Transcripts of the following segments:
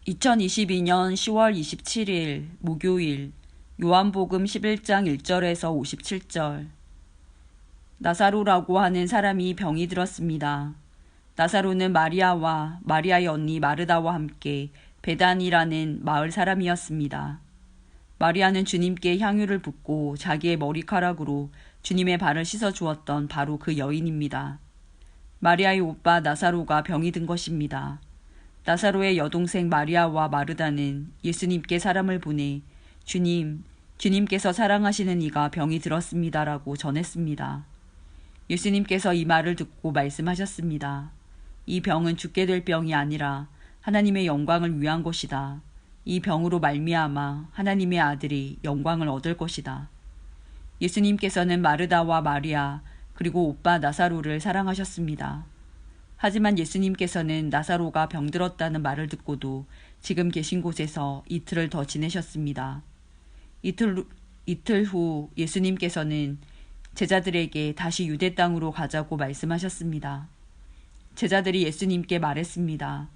2022년 10월 27일 목요일 요한복음 11장 1절에서 57절. 나사로라고 하는 사람이 병이 들었습니다. 나사로는 마리아와 마리아의 언니 마르다와 함께 베단이라는 마을 사람이었습니다. 마리아는 주님께 향유를 붓고 자기의 머리카락으로 주님의 발을 씻어 주었던 바로 그 여인입니다. 마리아의 오빠 나사로가 병이 든 것입니다. 나사로의 여동생 마리아와 마르다는 예수님께 사람을 보내 주님께서 사랑하시는 이가 병이 들었습니다라고 전했습니다. 예수님께서 이 말을 듣고 말씀하셨습니다. 이 병은 죽게 될 병이 아니라 하나님의 영광을 위한 것이다. 이 병으로 말미암아 하나님의 아들이 영광을 얻을 것이다. 예수님께서는 마르다와 마리아 그리고 오빠 나사로를 사랑하셨습니다. 하지만 예수님께서는 나사로가 병들었다는 말을 듣고도 지금 계신 곳에서 이틀을 더 지내셨습니다. 이틀 후 예수님께서는 제자들에게 다시 유대 땅으로 가자고 말씀하셨습니다. 제자들이 예수님께 말했습니다.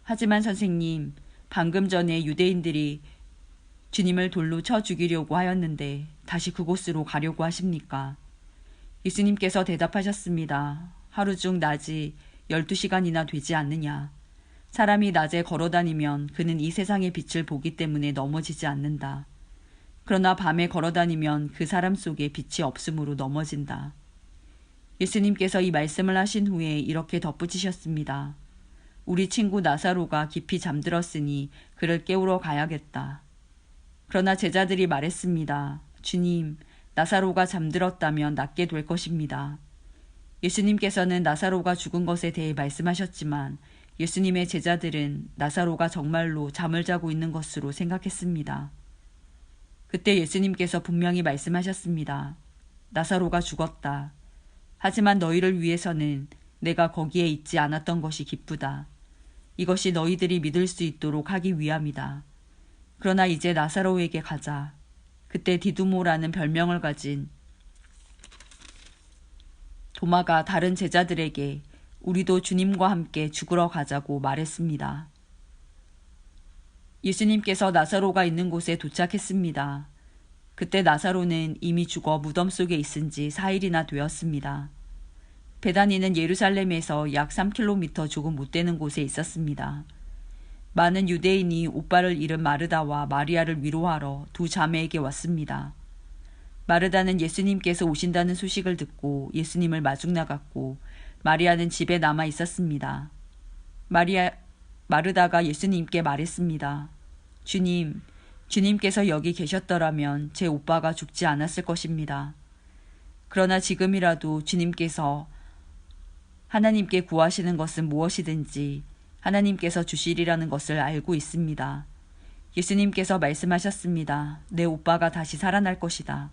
하지만 선생님, 방금 전에 유대인들이 주님을 돌로 쳐 죽이려고 하였는데 다시 그곳으로 가려고 하십니까? 예수님께서 대답하셨습니다. 하루 중 낮이 12시간이나 되지 않느냐. 사람이 낮에 걸어다니면 그는 이 세상의 빛을 보기 때문에 넘어지지 않는다. 그러나 밤에 걸어다니면 그 사람 속에 빛이 없으므로 넘어진다. 예수님께서 이 말씀을 하신 후에 이렇게 덧붙이셨습니다. 우리 친구 나사로가 깊이 잠들었으니 그를 깨우러 가야겠다. 그러나 제자들이 말했습니다. 주님, 나사로가 잠들었다면 낫게 될 것입니다. 예수님께서는 나사로가 죽은 것에 대해 말씀하셨지만 예수님의 제자들은 나사로가 정말로 잠을 자고 있는 것으로 생각했습니다. 그때 예수님께서 분명히 말씀하셨습니다. 나사로가 죽었다. 하지만 너희를 위해서는 내가 거기에 있지 않았던 것이 기쁘다. 이것이 너희들이 믿을 수 있도록 하기 위함이다. 그러나 이제 나사로에게 가자. 그때 디두모라는 별명을 가진 도마가 다른 제자들에게 우리도 주님과 함께 죽으러 가자고 말했습니다. 예수님께서 나사로가 있는 곳에 도착했습니다. 그때 나사로는 이미 죽어 무덤 속에 있은 지 4일이나 되었습니다. 베다니는 예루살렘에서 약 3km 조금 못 되는 곳에 있었습니다. 많은 유대인이 오빠를 잃은 마르다와 마리아를 위로하러 두 자매에게 왔습니다. 마르다는 예수님께서 오신다는 소식을 듣고 예수님을 마중 나갔고 마리아는 집에 남아 있었습니다. 마르다가 예수님께 말했습니다. 주님께서 여기 계셨더라면 제 오빠가 죽지 않았을 것입니다. 그러나 지금이라도 주님께서 하나님께 구하시는 것은 무엇이든지 하나님께서 주시리라는 것을 알고 있습니다. 예수님께서 말씀하셨습니다. 내 오빠가 다시 살아날 것이다.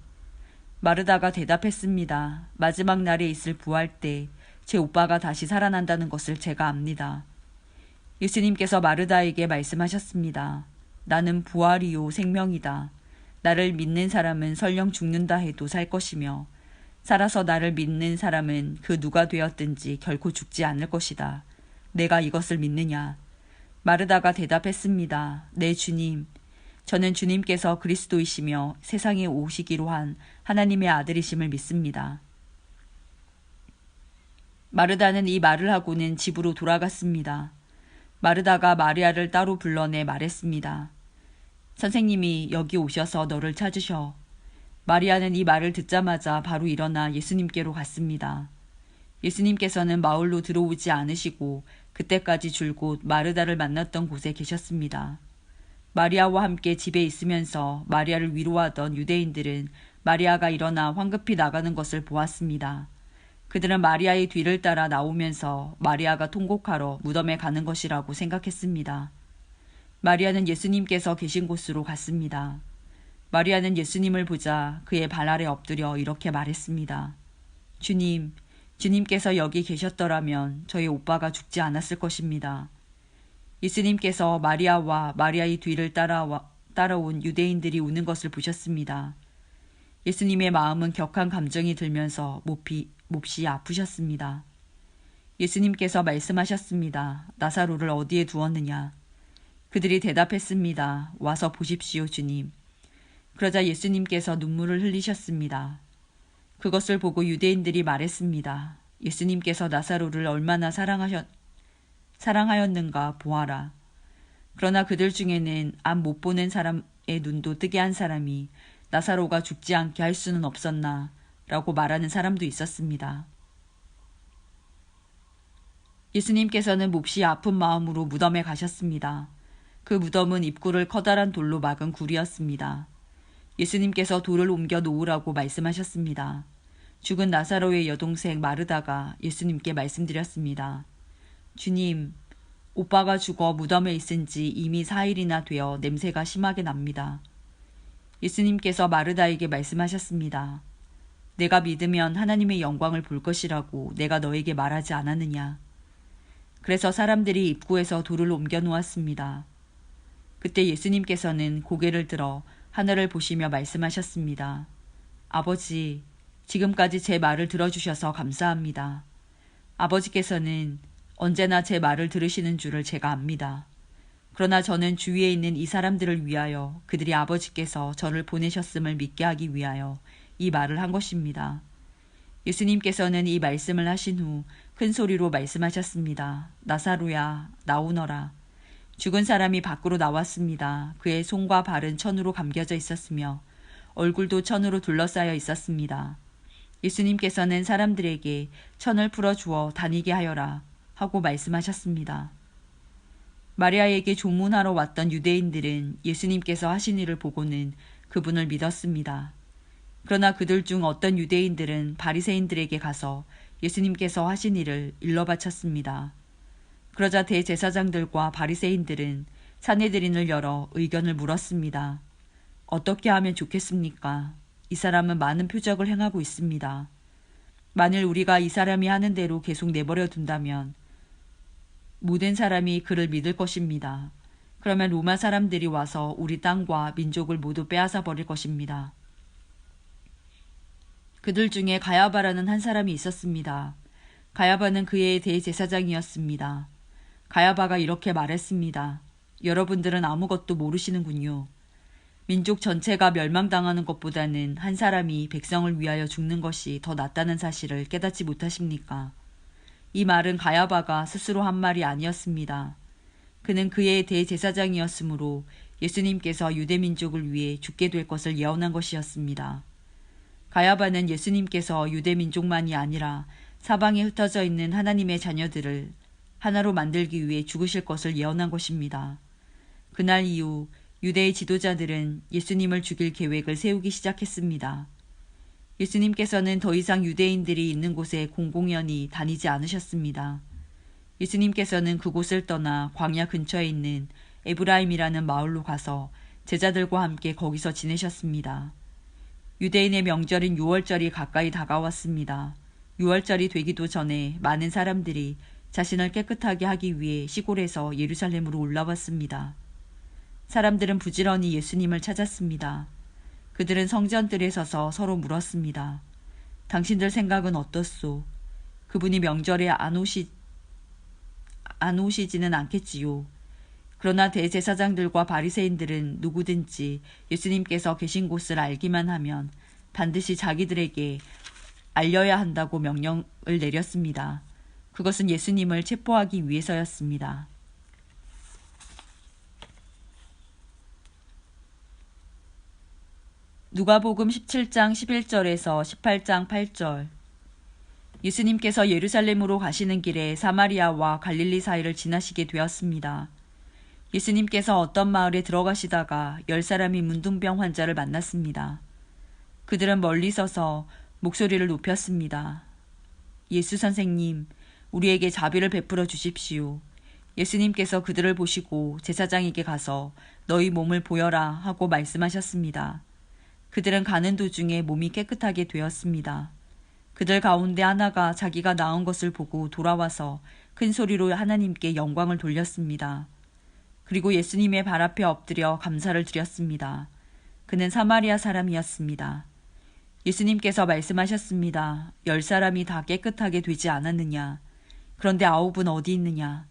마르다가 대답했습니다. 마지막 날에 있을 부활 때 제 오빠가 다시 살아난다는 것을 제가 압니다. 예수님께서 마르다에게 말씀하셨습니다. 나는 부활이요 생명이다. 나를 믿는 사람은 설령 죽는다 해도 살 것이며 살아서 나를 믿는 사람은 그 누가 되었든지 결코 죽지 않을 것이다. 내가 이것을 믿느냐? 마르다가 대답했습니다. 네 주님. 저는 주님께서 그리스도이시며 세상에 오시기로 한 하나님의 아들이심을 믿습니다. 마르다는 이 말을 하고는 집으로 돌아갔습니다. 마르다가 마리아를 따로 불러내 말했습니다. 선생님이 여기 오셔서 너를 찾으셔. 마리아는 이 말을 듣자마자 바로 일어나 예수님께로 갔습니다. 예수님께서는 마을로 들어오지 않으시고 그때까지 줄곧 마르다를 만났던 곳에 계셨습니다. 마리아와 함께 집에 있으면서 마리아를 위로하던 유대인들은 마리아가 일어나 황급히 나가는 것을 보았습니다. 그들은 마리아의 뒤를 따라 나오면서 마리아가 통곡하러 무덤에 가는 것이라고 생각했습니다. 마리아는 예수님께서 계신 곳으로 갔습니다. 마리아는 예수님을 보자 그의 발 아래 엎드려 이렇게 말했습니다. 주님께서 여기 계셨더라면 저희 오빠가 죽지 않았을 것입니다. 예수님께서 마리아와 마리아의 뒤를 따라온 유대인들이 우는 것을 보셨습니다. 예수님의 마음은 격한 감정이 들면서 몹시 아프셨습니다. 예수님께서 말씀하셨습니다. 나사로를 어디에 두었느냐? 그들이 대답했습니다. 와서 보십시오, 주님. 그러자 예수님께서 눈물을 흘리셨습니다. 그것을 보고 유대인들이 말했습니다. 예수님께서 나사로를 얼마나 사랑하였는가 보아라. 그러나 그들 중에는 앞 못 보는 사람의 눈도 뜨게 한 사람이 나사로가 죽지 않게 할 수는 없었나 라고 말하는 사람도 있었습니다. 예수님께서는 몹시 아픈 마음으로 무덤에 가셨습니다. 그 무덤은 입구를 커다란 돌로 막은 굴이었습니다. 예수님께서 돌을 옮겨 놓으라고 말씀하셨습니다. 죽은 나사로의 여동생 마르다가 예수님께 말씀드렸습니다. 주님, 오빠가 죽어 무덤에 있은 지 이미 4일이나 되어 냄새가 심하게 납니다. 예수님께서 마르다에게 말씀하셨습니다. 내가 믿으면 하나님의 영광을 볼 것이라고 내가 너에게 말하지 않았느냐. 그래서 사람들이 입구에서 돌을 옮겨 놓았습니다. 그때 예수님께서는 고개를 들어 하늘을 보시며 말씀하셨습니다. 아버지, 지금까지 제 말을 들어주셔서 감사합니다. 아버지께서는 언제나 제 말을 들으시는 줄을 제가 압니다. 그러나 저는 주위에 있는 이 사람들을 위하여 그들이 아버지께서 저를 보내셨음을 믿게 하기 위하여 이 말을 한 것입니다. 예수님께서는 이 말씀을 하신 후 큰 소리로 말씀하셨습니다. 나사로야, 나오너라. 죽은 사람이 밖으로 나왔습니다. 그의 손과 발은 천으로 감겨져 있었으며 얼굴도 천으로 둘러싸여 있었습니다. 예수님께서는 사람들에게 천을 풀어주어 다니게 하여라 하고 말씀하셨습니다. 마리아에게 조문하러 왔던 유대인들은 예수님께서 하신 일을 보고는 그분을 믿었습니다. 그러나 그들 중 어떤 유대인들은 바리새인들에게 가서 예수님께서 하신 일을 일러 바쳤습니다. 그러자 대제사장들과 바리새인들은 산헤드린을 열어 의견을 물었습니다. 어떻게 하면 좋겠습니까? 이 사람은 많은 표적을 행하고 있습니다. 만일 우리가 이 사람이 하는 대로 계속 내버려 둔다면 모든 사람이 그를 믿을 것입니다. 그러면 로마 사람들이 와서 우리 땅과 민족을 모두 빼앗아 버릴 것입니다. 그들 중에 가야바라는 한 사람이 있었습니다. 가야바는 그의 대제사장이었습니다. 가야바가 이렇게 말했습니다. 여러분들은 아무것도 모르시는군요. 민족 전체가 멸망당하는 것보다는 한 사람이 백성을 위하여 죽는 것이 더 낫다는 사실을 깨닫지 못하십니까? 이 말은 가야바가 스스로 한 말이 아니었습니다. 그는 그의 대제사장이었으므로 예수님께서 유대민족을 위해 죽게 될 것을 예언한 것이었습니다. 가야바는 예수님께서 유대민족만이 아니라 사방에 흩어져 있는 하나님의 자녀들을 하나로 만들기 위해 죽으실 것을 예언한 것입니다. 그날 이후 유대의 지도자들은 예수님을 죽일 계획을 세우기 시작했습니다. 예수님께서는 더 이상 유대인들이 있는 곳에 공공연히 다니지 않으셨습니다. 예수님께서는 그곳을 떠나 광야 근처에 있는 에브라임이라는 마을로 가서 제자들과 함께 거기서 지내셨습니다. 유대인의 명절인 유월절이 가까이 다가왔습니다. 유월절이 되기도 전에 많은 사람들이 자신을 깨끗하게 하기 위해 시골에서 예루살렘으로 올라왔습니다. 사람들은 부지런히 예수님을 찾았습니다. 그들은 성전들에 서서 서로 물었습니다. 당신들 생각은 어떻소? 그분이 명절에 안 오시지는 않겠지요. 그러나 대제사장들과 바리새인들은 누구든지 예수님께서 계신 곳을 알기만 하면 반드시 자기들에게 알려야 한다고 명령을 내렸습니다. 그것은 예수님을 체포하기 위해서였습니다. 누가복음 17장 11절에서 18장 8절. 예수님께서 예루살렘으로 가시는 길에 사마리아와 갈릴리 사이를 지나시게 되었습니다. 예수님께서 어떤 마을에 들어가시다가 10사람이 문둥병 환자를 만났습니다. 그들은 멀리 서서 목소리를 높였습니다. 예수 선생님, 우리에게 자비를 베풀어 주십시오. 예수님께서 그들을 보시고 제사장에게 가서 너희 몸을 보여라 하고 말씀하셨습니다. 그들은 가는 도중에 몸이 깨끗하게 되었습니다. 그들 가운데 하나가 자기가 나은 것을 보고 돌아와서 큰 소리로 하나님께 영광을 돌렸습니다. 그리고 예수님의 발 앞에 엎드려 감사를 드렸습니다. 그는 사마리아 사람이었습니다. 예수님께서 말씀하셨습니다. 10사람이 다 깨끗하게 되지 않았느냐? 그런데 9은 어디 있느냐?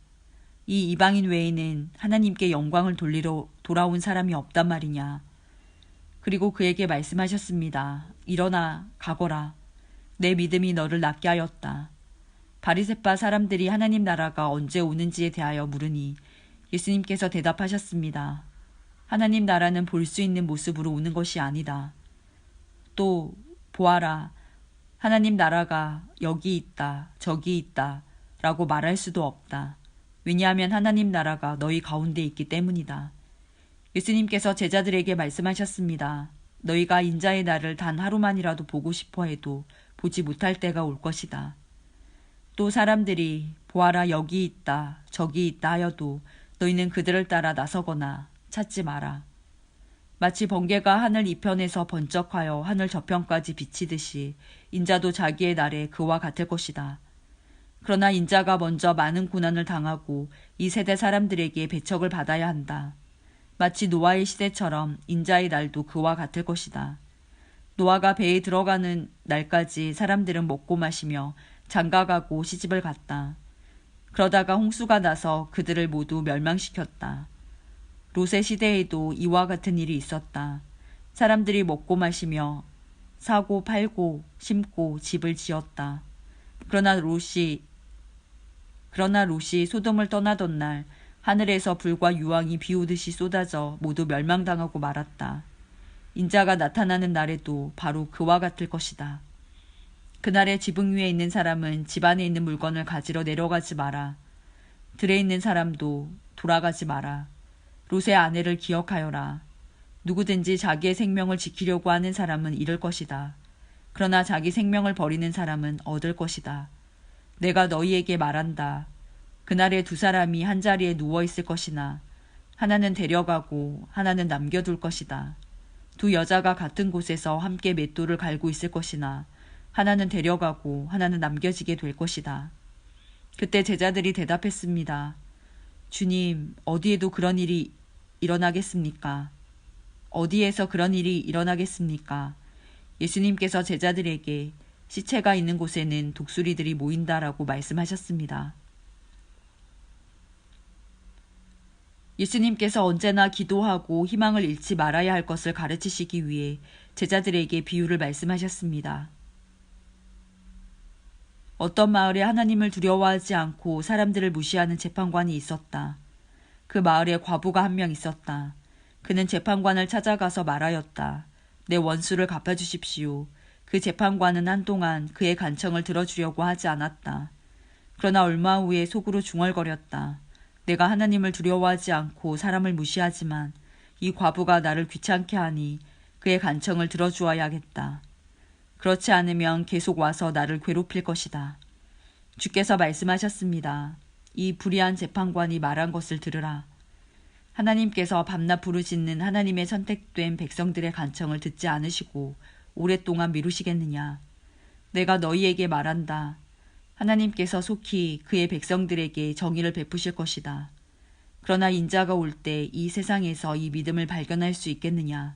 이 이방인 외에는 하나님께 영광을 돌리러 돌아온 사람이 없단 말이냐. 그리고 그에게 말씀하셨습니다. 일어나 가거라. 내 믿음이 너를 낫게 하였다. 바리새파 사람들이 하나님 나라가 언제 오는지에 대하여 물으니 예수님께서 대답하셨습니다. 하나님 나라는 볼 수 있는 모습으로 오는 것이 아니다. 또 보아라. 하나님 나라가 여기 있다, 저기 있다 라고 말할 수도 없다. 왜냐하면 하나님 나라가 너희 가운데 있기 때문이다. 예수님께서 제자들에게 말씀하셨습니다. 너희가 인자의 날을 단 하루만이라도 보고 싶어 해도 보지 못할 때가 올 것이다. 또 사람들이 보아라 여기 있다, 저기 있다 하여도 너희는 그들을 따라 나서거나 찾지 마라. 마치 번개가 하늘 이편에서 번쩍하여 하늘 저편까지 비치듯이 인자도 자기의 날에 그와 같을 것이다. 그러나 인자가 먼저 많은 고난을 당하고 이 세대 사람들에게 배척을 받아야 한다. 마치 노아의 시대처럼 인자의 날도 그와 같을 것이다. 노아가 배에 들어가는 날까지 사람들은 먹고 마시며 장가가고 시집을 갔다. 그러다가 홍수가 나서 그들을 모두 멸망시켰다. 롯의 시대에도 이와 같은 일이 있었다. 사람들이 먹고 마시며 사고 팔고 심고 집을 지었다. 그러나 롯이 소돔을 떠나던 날 하늘에서 불과 유황이 비오듯이 쏟아져 모두 멸망당하고 말았다. 인자가 나타나는 날에도 바로 그와 같을 것이다. 그날에 지붕 위에 있는 사람은 집 안에 있는 물건을 가지러 내려가지 마라. 들에 있는 사람도 돌아가지 마라. 롯의 아내를 기억하여라. 누구든지 자기의 생명을 지키려고 하는 사람은 잃을 것이다. 그러나 자기 생명을 버리는 사람은 얻을 것이다. 내가 너희에게 말한다. 그날에 두 사람이 한 자리에 누워 있을 것이나 하나는 데려가고 하나는 남겨둘 것이다. 두 여자가 같은 곳에서 함께 맷돌을 갈고 있을 것이나 하나는 데려가고 하나는 남겨지게 될 것이다. 그때 제자들이 대답했습니다. 주님, 어디에도 그런 일이 일어나겠습니까? 어디에서 그런 일이 일어나겠습니까? 예수님께서 제자들에게 시체가 있는 곳에는 독수리들이 모인다라고 말씀하셨습니다. 예수님께서 언제나 기도하고 희망을 잃지 말아야 할 것을 가르치시기 위해 제자들에게 비유를 말씀하셨습니다. 어떤 마을에 하나님을 두려워하지 않고 사람들을 무시하는 재판관이 있었다. 그 마을에 과부가 한 명 있었다. 그는 재판관을 찾아가서 말하였다. 내 원수를 갚아주십시오. 그 재판관은 한동안 그의 간청을 들어주려고 하지 않았다. 그러나 얼마 후에 속으로 중얼거렸다. 내가 하나님을 두려워하지 않고 사람을 무시하지만 이 과부가 나를 귀찮게 하니 그의 간청을 들어주어야겠다. 그렇지 않으면 계속 와서 나를 괴롭힐 것이다. 주께서 말씀하셨습니다. 이 불의한 재판관이 말한 것을 들으라. 하나님께서 밤낮 부르짖는 하나님의 선택된 백성들의 간청을 듣지 않으시고 오랫동안 미루시겠느냐. 내가 너희에게 말한다. 하나님께서 속히 그의 백성들에게 정의를 베푸실 것이다. 그러나 인자가 올 때 이 세상에서 이 믿음을 발견할 수 있겠느냐.